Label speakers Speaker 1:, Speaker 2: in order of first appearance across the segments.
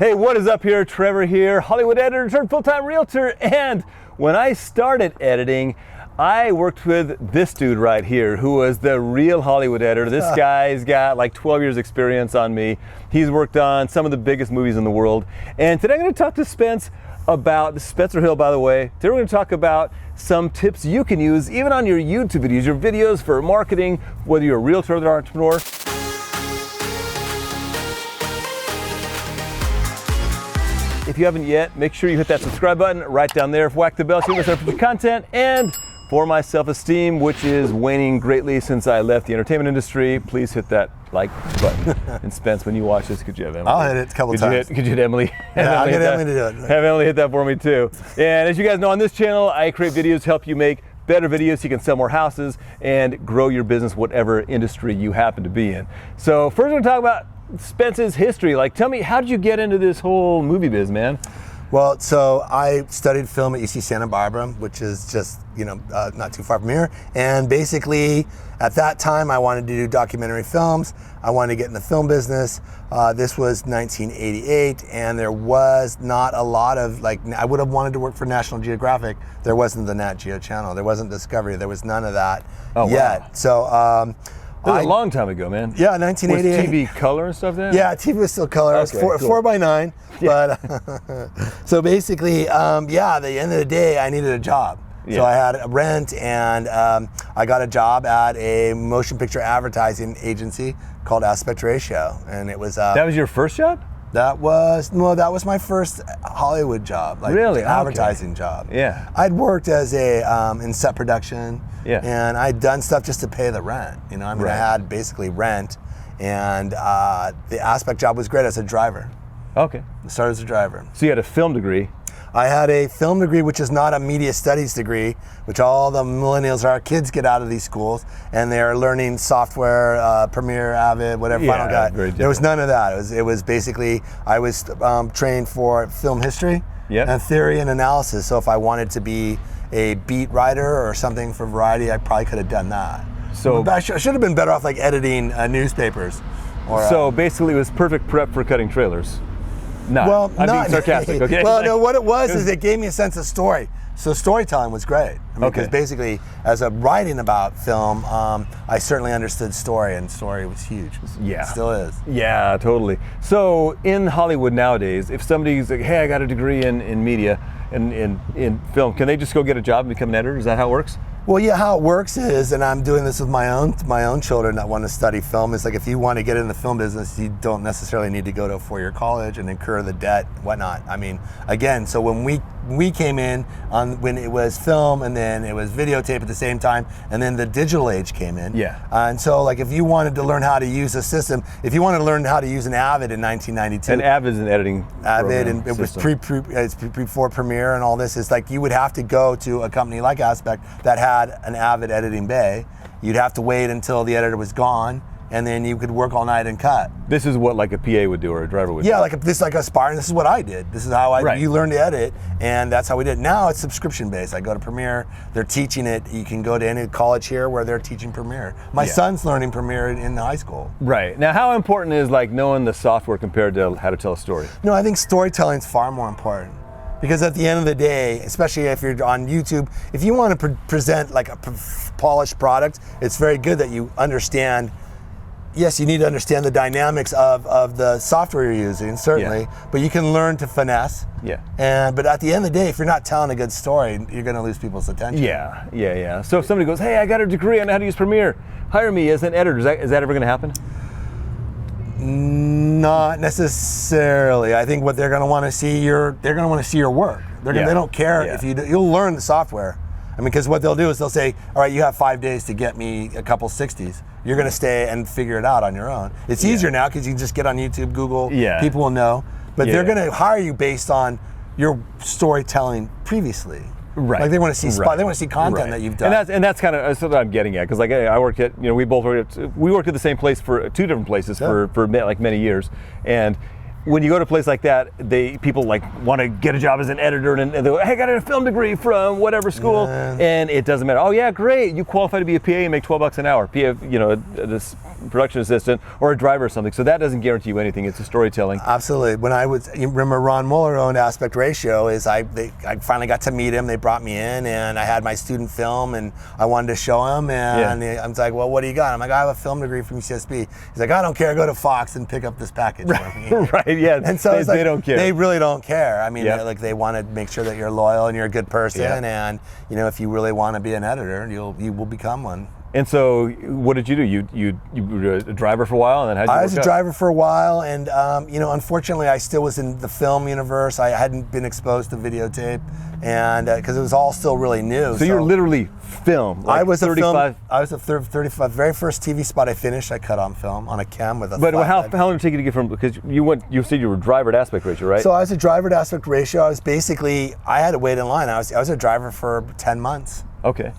Speaker 1: Hey, what is up here? Trevor here, Hollywood editor turned full-time realtor. And when I started editing, I worked with this dude right here who was the real Hollywood editor. This guy's got like 12 years experience on me. He's worked on some of the biggest movies in the world. And today I'm going to talk to Spence about, Spencer Hill by the way. Today we're going to talk about some tips you can use even on your YouTube videos, your videos for marketing, whether you're a realtor or an entrepreneur. If you haven't yet, make sure you hit that subscribe button right down there. Whack the bell so you don't miss our future content. And for my self-esteem, which is waning greatly since I left the entertainment industry, please hit that like button. And Spence, when you watch this, could you have Emily?
Speaker 2: I'll hit it a couple times.
Speaker 1: Could you hit Emily?
Speaker 2: Yeah, I'll get Emily to do it.
Speaker 1: Have Emily hit that for me too. And as you guys know, on this channel, I create videos to help you make better videos so you can sell more houses and grow your business, whatever industry you happen to be in. So first we're going to talk about Spence's history. Like, tell me, how did you get into this whole movie biz, man?
Speaker 2: Well, so I studied film at UC Santa Barbara, which is just, not too far from here. And basically, at that time, I wanted to do documentary films. I wanted to get in the film business. This was 1988, and there was not a lot of, I would have wanted to work for National Geographic. There wasn't the Nat Geo channel. There wasn't Discovery. There was none of that yet. Wow. So,
Speaker 1: that was a long time ago, man.
Speaker 2: Yeah, 1988.
Speaker 1: Was TV color and stuff then?
Speaker 2: Yeah, TV was still color. Okay, it was 4:9. Yeah. But so basically, at the end of the day, I needed a job. Yeah. So I had a rent, and I got a job at a motion picture advertising agency called Aspect Ratio, and it was.
Speaker 1: That was your first job?
Speaker 2: That was my first Hollywood job,
Speaker 1: really?
Speaker 2: Advertising job.
Speaker 1: Yeah.
Speaker 2: I'd worked as in set production.
Speaker 1: Yeah.
Speaker 2: And I'd done stuff just to pay the rent. I had basically rent, and the Aspect job was great as a driver.
Speaker 1: Okay.
Speaker 2: I started as a driver.
Speaker 1: So you had a film degree.
Speaker 2: I had a film degree, which is not a media studies degree, which all the millennials, our kids, get out of these schools, and they're learning software, Premiere, Avid, whatever, Final Cut. There was none of that. It was basically, I was trained for film history and theory and analysis. So if I wanted to be a beat writer or something for Variety, I probably could have done that. So I should have been better off editing newspapers.
Speaker 1: So basically, it was perfect prep for cutting trailers. I'm being sarcastic. Okay.
Speaker 2: Well, no, what it was is it gave me a sense of story. So storytelling was great. Because basically, as a writing about film, I certainly understood story, and story was huge.
Speaker 1: Yeah,
Speaker 2: it still is.
Speaker 1: Yeah, totally. So in Hollywood nowadays, if somebody's like, "Hey, I got a degree in media and in film," can they just go get a job and become an editor? Is that how it works?
Speaker 2: Well, yeah, how it works is, and I'm doing this with my own children that want to study film, is if you want to get in the film business, you don't necessarily need to go to a 4-year college and incur the debt, whatnot. Again, so when we came in when it was film, and then it was videotape at the same time, and then the digital age came in.
Speaker 1: Yeah.
Speaker 2: And so if you wanted to learn how to use a system, if you wanted to learn how to use an Avid in 1992.
Speaker 1: And Avid is an editing
Speaker 2: Avid, and it was before Premiere and all this. It's you would have to go to a company like Aspect that had an Avid editing bay. You'd have to wait until the editor was gone, and then you could work all night and cut.
Speaker 1: This is what a PA would do or a driver would do.
Speaker 2: Yeah, this is like Aspire. This is what I did. This is how you learn to edit, and that's how we did. Now it's subscription based. I go to Premiere. They're teaching it. You can go to any college here where they're teaching Premiere. My son's learning Premiere in high school.
Speaker 1: Right. Now, how important is knowing the software compared to how to tell a story?
Speaker 2: No, I think storytelling is far more important. Because at the end of the day, especially if you're on YouTube, if you want to present a polished product, it's very good that you understand. Yes, you need to understand the dynamics of the software you're using, certainly, but you can learn to finesse.
Speaker 1: Yeah.
Speaker 2: But at the end of the day, if you're not telling a good story, you're going to lose people's attention.
Speaker 1: Yeah. So if somebody goes, "Hey, I got a degree on how to use Premiere, hire me as an editor," is that ever going to happen?
Speaker 2: Not necessarily. I think what they're going to want to see your work. They don't care if you'll learn the software. Because what they'll do is they'll say, "All right, you have 5 days to get me a couple 60s. You're going to stay and figure it out on your own." It's easier now because you can just get on YouTube, Google. People will know. But they're going to hire you based on your storytelling previously.
Speaker 1: Right.
Speaker 2: They want to see they want to see content that you've done.
Speaker 1: And that's kind of what I'm getting at, because I worked at, we worked at the same place for 2 different places for many years. And when you go to a place like that, people want to get a job as an editor, and they go, "Hey, I got a film degree from whatever school," and it doesn't matter. "Oh yeah, great, you qualify to be a PA and make $12 an hour." PA, production assistant or a driver or something. So that doesn't guarantee you anything. It's a storytelling.
Speaker 2: Absolutely. When you remember Ron Mueller owned Aspect Ratio, I finally got to meet him. They brought me in, and I had my student film, and I wanted to show him. And I was like, well, what do you got? I'm like, I have a film degree from UCSB. He's like, I don't care. Go to Fox and pick up this package for me.
Speaker 1: Right. Yeah.
Speaker 2: And so
Speaker 1: they don't care.
Speaker 2: They really don't care. I mean, they want to make sure that you're loyal and you're a good person, and if you really want to be an editor, you will become one.
Speaker 1: And so, what did you do? You were a driver for a while, and then how'd you
Speaker 2: I was a driver for a while, and unfortunately, I still was in the film universe. I hadn't been exposed to videotape, and because it was all still really new.
Speaker 1: So you're literally film. Like
Speaker 2: I was
Speaker 1: 35.
Speaker 2: I was a 35. Very first TV spot I finished, I cut on film on a cam with a.
Speaker 1: But how long did it take you to get from? Because you said you were a driver at Aspect Ratio, right?
Speaker 2: So I was a driver at Aspect Ratio. I had to wait in line. I was a driver for 10 months.
Speaker 1: Okay.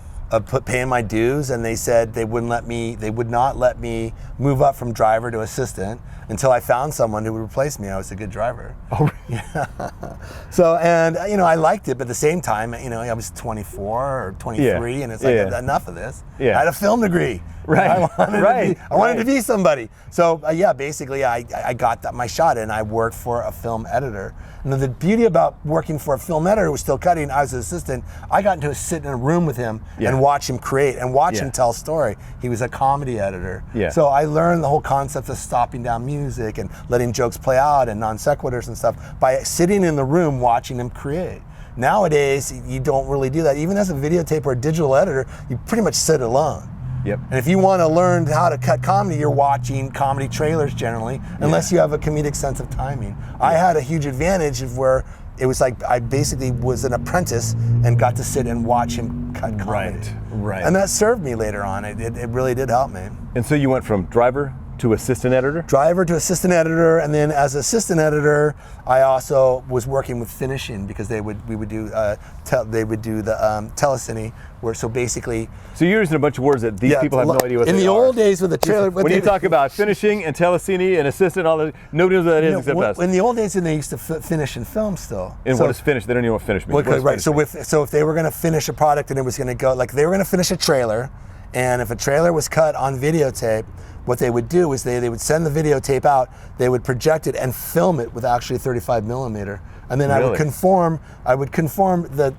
Speaker 2: Paying my dues, and they said they would not let me move up from driver to assistant until I found someone who would replace me. I was a good driver.
Speaker 1: Oh,
Speaker 2: yeah. So, and I liked it, but at the same time, I was 24 or 23, and it's like enough of this.
Speaker 1: Yeah.
Speaker 2: I had a film degree.
Speaker 1: Right.
Speaker 2: I wanted to be somebody. So basically, I got my shot, and I worked for a film editor. And the beauty about working for a film editor who was still cutting, I was an assistant, I got to sit in a room with him and watch him create and watch him tell a story. He was a comedy editor.
Speaker 1: Yeah.
Speaker 2: So I learned the whole concept of stopping down music and letting jokes play out and non sequiturs and stuff by sitting in the room watching him create. Nowadays, you don't really do that. Even as a videotape or a digital editor, you pretty much sit alone.
Speaker 1: Yep.
Speaker 2: And if you want to learn how to cut comedy, you're watching comedy trailers generally, unless you have a comedic sense of timing. I had a huge advantage of where it was like I basically was an apprentice and got to sit and watch him cut comedy.
Speaker 1: Right.
Speaker 2: And that served me later on. It really did help me.
Speaker 1: And so you went from driver to assistant editor?
Speaker 2: Driver to assistant editor, and then as assistant editor, I also was working with finishing because they would do the telecine, where so basically.
Speaker 1: So you're using a bunch of words that these people have no idea what they are.
Speaker 2: In the old days with the trailer.
Speaker 1: When you talk about finishing and telecine and assistant, all that, nobody knows what that is except us.
Speaker 2: In the old days, when they used to finish in film still.
Speaker 1: And what is finish? They don't even know what finish means.
Speaker 2: Right. So if they were going to finish a product and it was going to go, like they were going to finish a trailer, and if a trailer was cut on videotape, what they would do is they would send the videotape out, they would project it and film it with actually 35 millimeter. And then I would conform the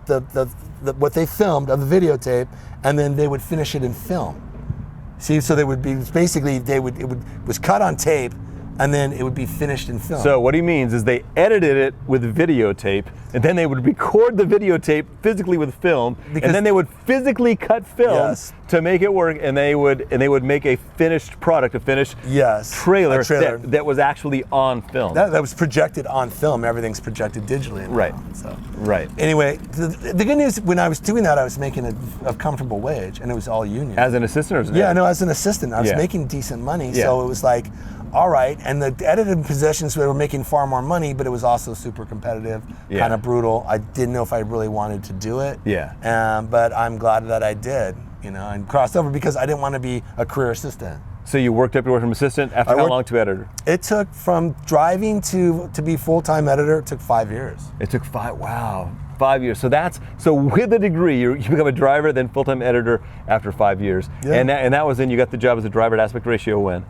Speaker 2: what they filmed of the videotape, and then they would finish it in film. See, so they would be basically it was cut on tape, and then it would be finished in film.
Speaker 1: So what he means is they edited it with videotape, and then they would record the videotape physically with film, and then they would physically cut film to make it work, and they would make a finished product, a finished trailer. That was actually on film.
Speaker 2: That was projected on film. Everything's projected digitally.
Speaker 1: Right.
Speaker 2: Anyway, the good news, when I was doing that, I was making a comfortable wage, and it was all union.
Speaker 1: As an assistant or as an editor?
Speaker 2: No, as an assistant. I was making decent money, so it was like, all right, and the edited positions, we were making far more money, but it was also super competitive, kind of brutal. I didn't know if I really wanted to do it. But I'm glad that I did, and crossed over because I didn't want to be a career assistant.
Speaker 1: So you worked up your way from assistant after how long to editor?
Speaker 2: It took from driving to be full-time editor, it took 5 years.
Speaker 1: It took 5 years. So with a degree, you become a driver, then full-time editor after 5 years. Yeah. And that was you got the job as a driver at Aspect Ratio when?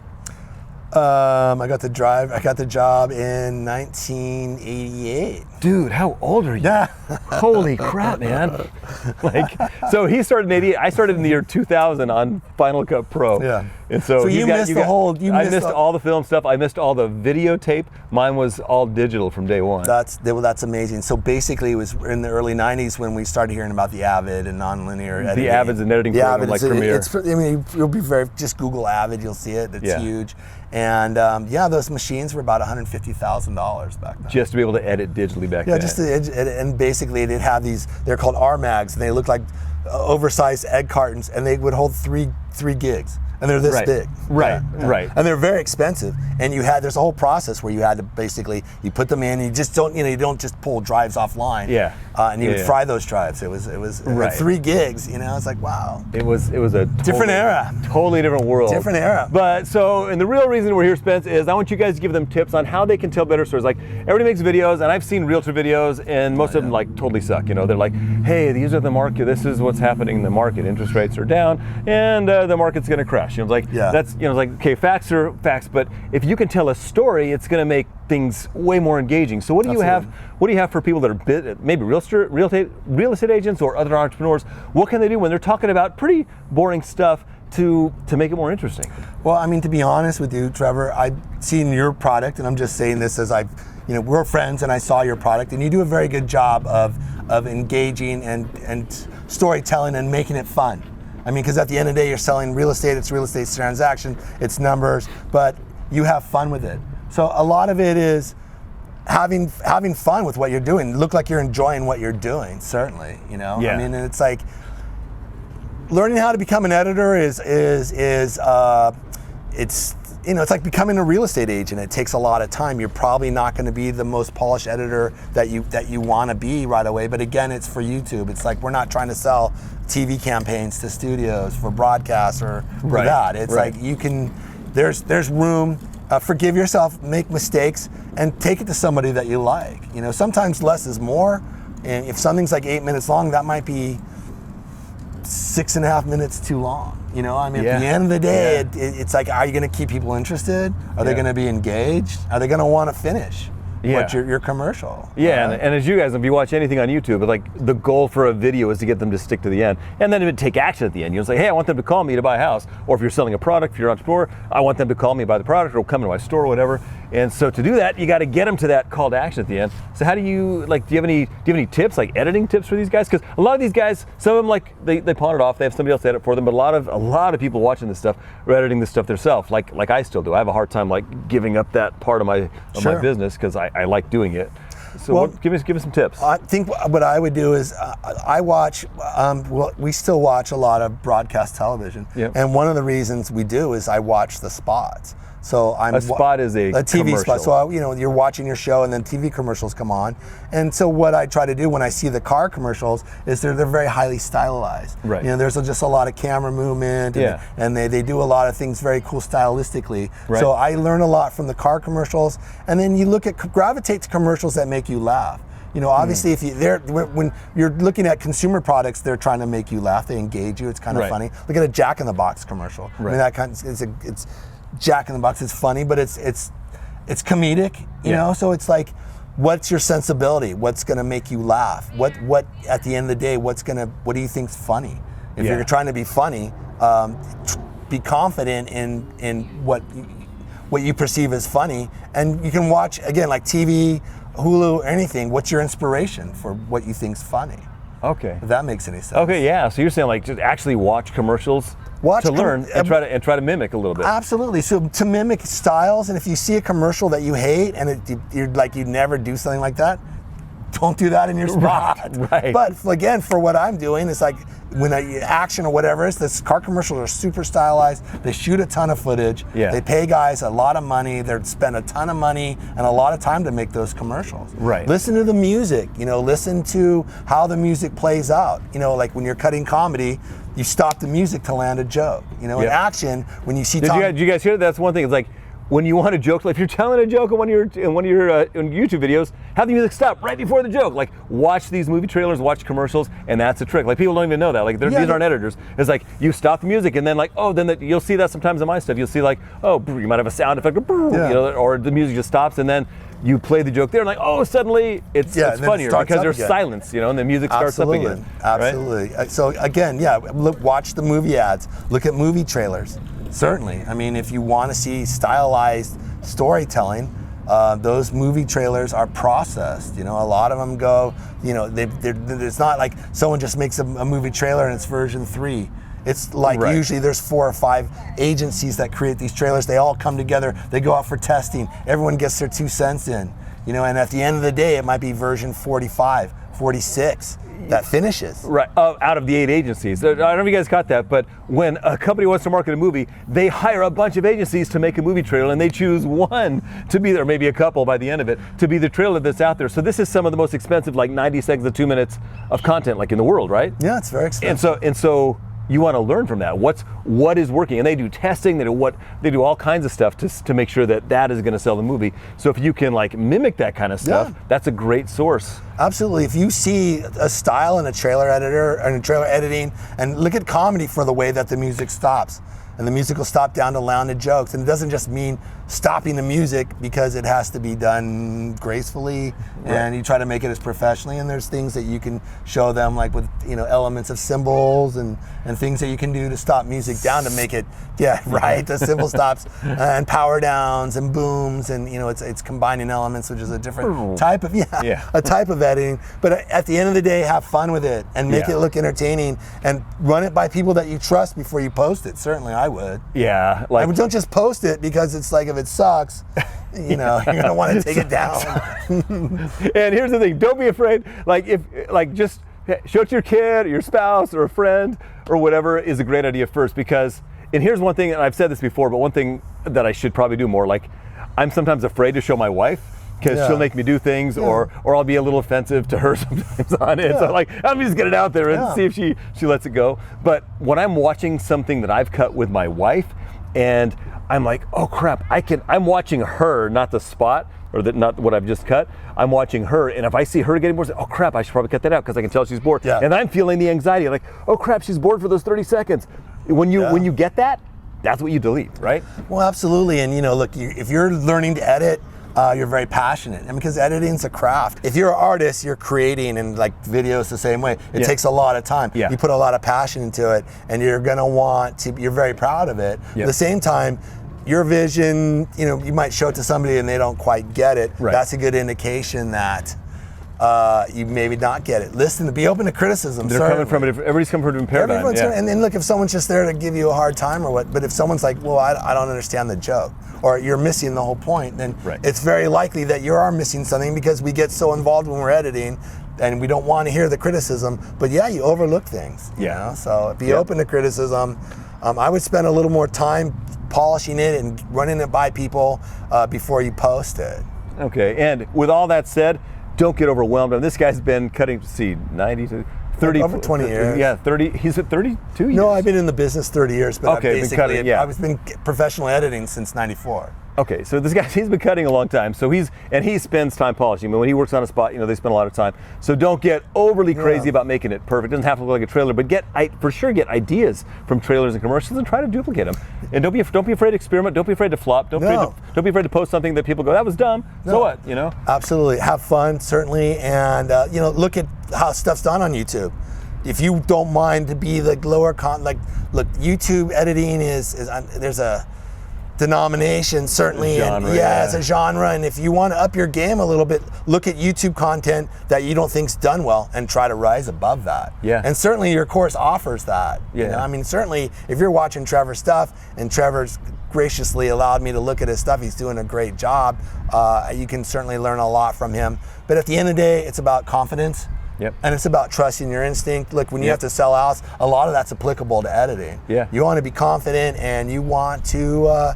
Speaker 2: I got the job in 1988.
Speaker 1: Dude, how old are you?
Speaker 2: Yeah.
Speaker 1: Holy crap, man. So he started in 88. I started in the year 2000 on Final Cut Pro.
Speaker 2: Yeah.
Speaker 1: And so
Speaker 2: you missed
Speaker 1: I missed all the film stuff. I missed all the videotape. Mine was all digital from day one.
Speaker 2: That's amazing. So basically, it was in the early 90s when we started hearing about the Avid and nonlinear editing.
Speaker 1: The Avid's an editing program like Premiere.
Speaker 2: You'll be just Google Avid, you'll see it. It's huge. And those machines were about $150,000 back then.
Speaker 1: Just to be able to edit digitally back then.
Speaker 2: And basically they'd have these, they're called R-Mags, and they look like oversized egg cartons, and they would hold three gigs. And they're this big.
Speaker 1: Right.
Speaker 2: And they're very expensive. And there's a whole process where you had to basically, you put them in, and you don't just pull drives offline. And you would fry those drives. It was 3 gigs, it's like, wow.
Speaker 1: It was a
Speaker 2: different era.
Speaker 1: Totally different world.
Speaker 2: Different era.
Speaker 1: But and the real reason we're here, Spence, is I want you guys to give them tips on how they can tell better stories. Like, everybody makes videos, and I've seen realtor videos, and most of them totally suck. They're like, hey, these are the market, this is what's happening in the market. Interest rates are down, and the market's gonna crash. facts. You know, like that's like okay, facts are facts, but if you can tell a story, it's going to make things way more engaging. So what do you have? What do you have for people that are maybe real estate agents or other entrepreneurs? What can they do when they're talking about pretty boring stuff to make it more interesting?
Speaker 2: Well, I mean, to be honest with you, Trevor, I've seen your product, and I'm just saying this as we're friends, and I saw your product, and you do a very good job of engaging and storytelling and making it fun. I mean, because at the end of the day, you're selling real estate. It's real estate transaction. It's numbers, but you have fun with it. So a lot of it is having fun with what you're doing. Look like you're enjoying what you're doing. Certainly, Yeah. I mean, it's like learning how to become an editor is it's like becoming a real estate agent. It takes a lot of time. You're probably not going to be the most polished editor that you want to be right away. But again, it's for YouTube. It's like we're not trying to sell TV campaigns to studios for broadcasts or for that. It's like you can. There's room. Forgive yourself, make mistakes, and take it to somebody that you like. Sometimes less is more. And if something's like 8 minutes long, that might be 6.5 minutes too long. At the end of the day, it's like, are you going to keep people interested? Are they going to be engaged? Are they going to want to finish your commercial?
Speaker 1: Yeah, and as you guys, if you watch anything on YouTube, like the goal for a video is to get them to stick to the end, and then even take action at the end. Say, hey, I want them to call me to buy a house, or if you're selling a product, if you're an entrepreneur, I want them to call me to buy the product, or come to my store, or whatever. And so to do that, you got to get them to that call to action at the end. So how do you do you have any tips, like editing tips for these guys? Because a lot of these guys, some of them they pawn it off, they have somebody else edit for them, but a lot of people watching this stuff are editing this stuff themselves, like I still do. I have a hard time giving up that part of my business because I like doing it. So give us some tips.
Speaker 2: I think what I would do is I watch. We still watch a lot of broadcast television, and one of the reasons we do is I watch the spots. So
Speaker 1: a spot is a
Speaker 2: TV
Speaker 1: commercial.
Speaker 2: spot. So you're watching your show, and then TV commercials come on. And so what I try to do when I see the car commercials is they're very highly stylized.
Speaker 1: Right.
Speaker 2: There's just a lot of camera movement, and they do a lot of things very cool stylistically. Right. So I learn a lot from the car commercials, and then you gravitate to commercials that make you laugh. Obviously, when you're looking at consumer products, they're trying to make you laugh. They engage you. It's kind of funny. Look at a Jack in the Box commercial. Right. I mean, that kind of, it's Jack in the Box. It's funny, but it's comedic. You know, so it's like, what's your sensibility? What's going to make you laugh? What at the end of the day, what do you think's funny? If you're trying to be funny, be confident in what you perceive as funny, and you can watch again like TV, Hulu, anything. What's your inspiration for what you think's funny?
Speaker 1: Okay.
Speaker 2: If that makes any sense.
Speaker 1: Okay, yeah. So you're saying just actually watch commercials to learn and try to mimic a little bit.
Speaker 2: Absolutely. So to mimic styles, and if you see a commercial that you hate and you're like you'd never do something like that, don't do that in your spot.
Speaker 1: Right.
Speaker 2: But again, for what I'm doing, it's like when action or whatever is, this car commercials are super stylized. They shoot a ton of footage.
Speaker 1: Yeah.
Speaker 2: They pay guys a lot of money. They spend a ton of money and a lot of time to make those commercials.
Speaker 1: Right.
Speaker 2: Listen to the music. Listen to how the music plays out. Like when you're cutting comedy, you stop the music to land a joke. In action, when you see. Did
Speaker 1: you guys hear that? That's one thing. It's like, when you want a joke, if you're telling a joke in one of your YouTube videos, have the music stop right before the joke. Watch these movie trailers, watch commercials, and that's a trick. People don't even know that. These aren't editors. It's like you stop the music, and then you'll see that sometimes in my stuff. You'll see you might have a sound effect, or the music just stops, and then you play the joke there, and suddenly it's funnier because there's silence, and the music starts up again.
Speaker 2: Absolutely.
Speaker 1: Right?
Speaker 2: So again, watch the movie ads, look at movie trailers. Certainly. I mean, if you want to see stylized storytelling, those movie trailers are processed. A lot of them go, it's not like someone just makes a movie trailer and it's version 3. It's like usually there's 4 or 5 agencies that create these trailers. They all come together. They go out for testing. Everyone gets their 2 cents in. And at the end of the day, it might be version 45, 46. That finishes.
Speaker 1: Right, out of the 8 agencies. I don't know if you guys caught that, but when a company wants to market a movie, they hire a bunch of agencies to make a movie trailer, and they choose one to be there, maybe a couple by the end of it, to be the trailer that's out there. So this is some of the most expensive, 90 seconds to 2 minutes of content, in the world, right?
Speaker 2: Yeah, it's very expensive.
Speaker 1: And so you want to learn from that. What is working? And they do testing. They do all kinds of stuff to make sure that is going to sell the movie. So if you can mimic that kind of stuff, that's a great source.
Speaker 2: Absolutely. If you see a style in a trailer editor and a trailer editing, and look at comedy for the way that the music stops. and the music will stop down to rounded jokes. And it doesn't just mean stopping the music because it has to be done gracefully, and you try to make it as professionally. And there's things that you can show them, like with elements of cymbals and things that you can do to stop music down to make it, the cymbal stops and power downs and booms, and it's combining elements, which is a different type of a type of editing. But at the end of the day, have fun with it and make it look entertaining, and run it by people that you trust before you post it. Certainly I would.
Speaker 1: Yeah.
Speaker 2: I mean, don't just post it because it's like, if it sucks, you're gonna want to take it down.
Speaker 1: And here's the thing: don't be afraid. Just show it to your kid, or your spouse, or a friend, or whatever is a great idea first. Because, and here's one thing, and I've said this before, but one thing that I should probably do more. Like, I'm sometimes afraid to show my wife, because she'll make me do things, or I'll be a little offensive to her sometimes on it. So I'm just get it out there and see if she lets it go. But when I'm watching something that I've cut with my wife, and I'm like, oh crap, I'm watching her, not the spot, or not what I've just cut. I'm watching her, and if I see her getting bored, oh crap, I should probably cut that out because I can tell she's bored. Yeah. And I'm feeling the anxiety, like, oh crap, she's bored for those 30 seconds. When you get that, that's what you delete, right?
Speaker 2: Well, absolutely. And look, if you're learning to edit, you're very passionate, and because editing's a craft. If you're an artist, you're creating, and like videos the same way. It takes a lot of time. Yeah. You put a lot of passion into it, and you're gonna want to. You're very proud of it. At the same time, your vision, you might show it to somebody and they don't quite get it. Right. That's a good indication that you maybe not get it. Listen, be open to criticism.
Speaker 1: Everybody's coming from a different paradigm.
Speaker 2: And look, if someone's just there to give you a hard time or what, but if someone's like, well, I don't understand the joke, or you're missing the whole point, then it's very likely that you are missing something, because we get so involved when we're editing and we don't want to hear the criticism, but you overlook things. So be open to criticism. I would spend a little more time polishing it and running it by people before you post it.
Speaker 1: Okay, and with all that said, don't get overwhelmed. I mean, this guy's been cutting, 90 to 30.
Speaker 2: Over 20 years.
Speaker 1: Yeah, 30. He's at 32 years.
Speaker 2: No, I've been in the business 30 years, but
Speaker 1: I've
Speaker 2: been professional editing since '94.
Speaker 1: Okay, so this guy, he's been cutting a long time, so he spends time polishing. But when he works on a spot, they spend a lot of time. So don't get overly crazy about making it perfect. It doesn't have to look like a trailer, but get ideas from trailers and commercials and try to duplicate them. And don't be afraid to experiment. Don't be afraid to flop. Don't be afraid to post something that people go, that was dumb. So what?
Speaker 2: Absolutely, have fun, certainly, and look at how stuff's done on YouTube. If you don't mind to be the lower look, YouTube editing is there's a denomination, certainly, it's a genre, and if you want to up your game a little bit, look at YouTube content that you don't think's done well and try to rise above that. And certainly your course offers that. I mean, certainly if you're watching Trevor's stuff, and Trevor's graciously allowed me to look at his stuff, he's doing a great job. You can certainly learn a lot from him, but at the end of the day, it's about confidence. And it's about trusting your instinct. Look, when you have to sell out, a lot of that's applicable to editing. You want to be confident, and you want to,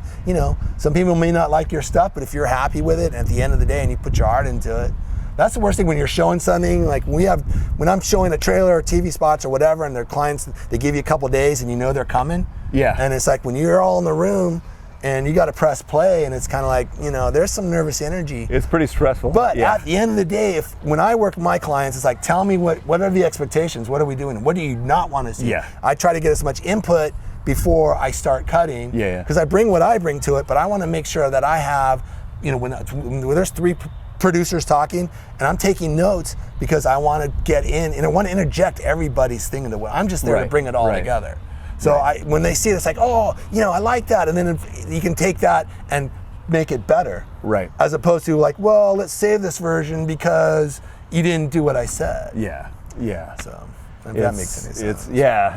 Speaker 2: some people may not like your stuff, but if you're happy with it at the end of the day and you put your heart into it, that's the worst thing when you're showing something. Like when I'm showing a trailer or TV spots or whatever, and their clients, they give you a couple days and they're coming. And it's like when you're all in the room and you got to press play, and it's kind of like, there's some nervous energy.
Speaker 1: It's pretty stressful.
Speaker 2: But at the end of the day, when I work with my clients, it's like, tell me what are the expectations? What are we doing? What do you not want to see? I try to get as much input before I start cutting, because I bring what I bring to it, but I want to make sure that I have, when there's three producers talking, and I'm taking notes because I want to get in, and I want to interject everybody's thing into it. I'm just there to bring it all together. So when they see it, it's like, oh, I like that, and then you can take that and make it better. As opposed to like, well, let's save this version because you didn't do what I said. So if that makes any sense.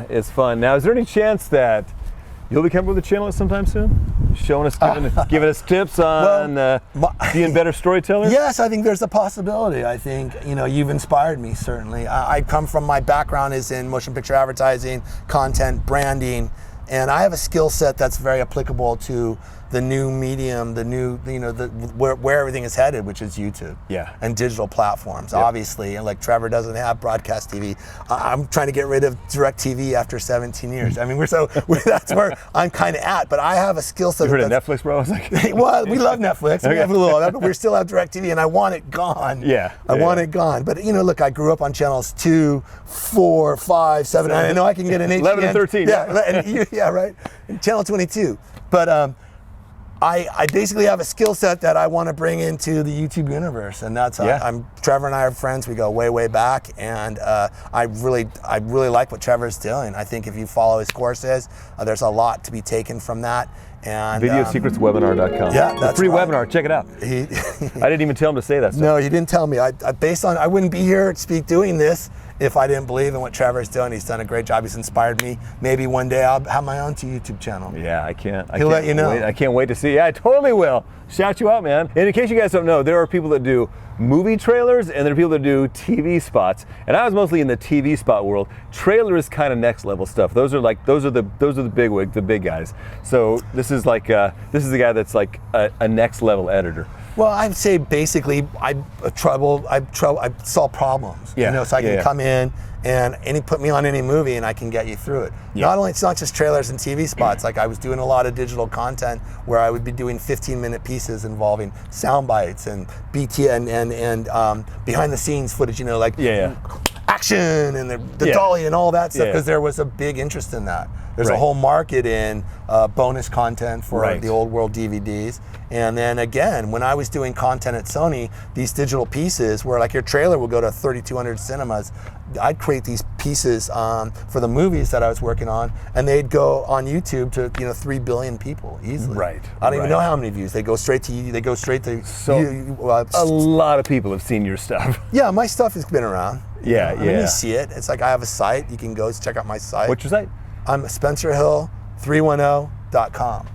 Speaker 1: It's fun. Now, is there any chance that you'll be coming with the channel sometime soon? Showing us, giving us tips on being better storytellers?
Speaker 2: Yes, I think there's a possibility. I think, you've inspired me, certainly. I come from, my background is in motion picture advertising, content, branding, and I have a skill set that's very applicable to the new medium, the new, where everything is headed, which is YouTube.
Speaker 1: Yeah.
Speaker 2: And digital platforms, obviously. And like Trevor doesn't have broadcast TV. I'm trying to get rid of DirecTV after 17 years. I mean, that's where I'm kind of at. But I have a skill set.
Speaker 1: You heard of Netflix, bro? I was like,
Speaker 2: well, we love Netflix. We have a little of that, but we still have DirecTV, and I want it gone.
Speaker 1: Yeah.
Speaker 2: I want it gone. But look, I grew up on channels 2, 4, 5, 7. I know I can get an
Speaker 1: 11 and 13.
Speaker 2: Yeah, right. And channel 22. But I basically have a skill set that I want to bring into the YouTube universe, and that's Trevor and I are friends. We go way back, and I really like what Trevor's doing. I think if you follow his courses, there's a lot to be taken from that. And
Speaker 1: Videosecretswebinar.com.
Speaker 2: Yeah, that's
Speaker 1: a free
Speaker 2: right.
Speaker 1: webinar. Check it out. I didn't even tell him to say that stuff.
Speaker 2: No, he didn't tell me. I wouldn't be here doing this if I didn't believe in what Trevor's doing. He's done a great job. He's inspired me. Maybe one day I'll have my own YouTube channel.
Speaker 1: Yeah, I can't.
Speaker 2: He'll let you know.
Speaker 1: I can't wait to see. Yeah, I totally will. Shout you out, man. And in case you guys don't know, there are people that do movie trailers and there are people that do TV spots. And I was mostly in the TV spot world. Trailer is kind of next level stuff. Those are the big big guys. So this is the guy that's like a next level editor.
Speaker 2: Well, I'd say basically I solve problems.
Speaker 1: Yeah.
Speaker 2: So I can come in and put me on any movie and I can get you through it. Yeah. It's not just trailers and TV spots. Like I was doing a lot of digital content where I would be doing 15-minute pieces involving sound bites and BT and behind the scenes footage, action and the dolly and all that stuff, because there was a big interest in that. There's a whole market in bonus content for the old world DVDs. And then again, when I was doing content at Sony, these digital pieces where like your trailer would go to 3,200 cinemas, I'd create these pieces for the movies that I was working on, and they'd go on YouTube to 3 billion people easily.
Speaker 1: Right.
Speaker 2: I don't even know how many views. They go straight to
Speaker 1: a lot of people have seen your stuff.
Speaker 2: Yeah, my stuff has been around.
Speaker 1: Yeah.
Speaker 2: You see it. It's like I have a site. You can go check out my site.
Speaker 1: What's your site?
Speaker 2: I'm SpencerHill310.com.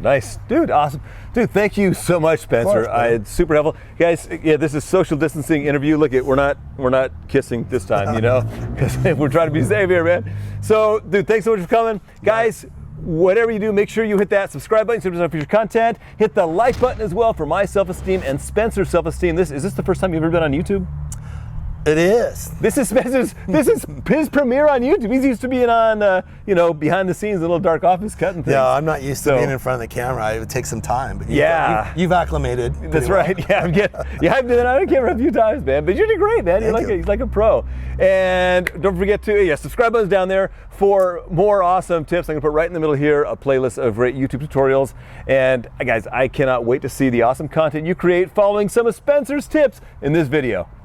Speaker 1: Nice, dude, awesome, dude. Thank you so much, Spencer. It's super helpful, guys. Yeah, this is social distancing interview. Look, we're not kissing this time, because we're trying to be safe here, man. So, dude, thanks so much for coming, guys. Whatever you do, make sure you hit that subscribe button so you don't future content. Hit the like button as well for my self-esteem and Spencer's self-esteem. Is this the first time you've ever been on YouTube?
Speaker 2: It is.
Speaker 1: This is his premiere on YouTube. He's used to being on, behind the scenes, a little dark office cutting things.
Speaker 2: Yeah, I'm not used to being in front of the camera. It would take some time. But you've acclimated.
Speaker 1: That's right. Yeah, I've been on camera a few times, man. But you did great, man. You're like a pro. And don't forget to subscribe button's down there for more awesome tips. I'm gonna put right in the middle here a playlist of great YouTube tutorials. And guys, I cannot wait to see the awesome content you create following some of Spencer's tips in this video.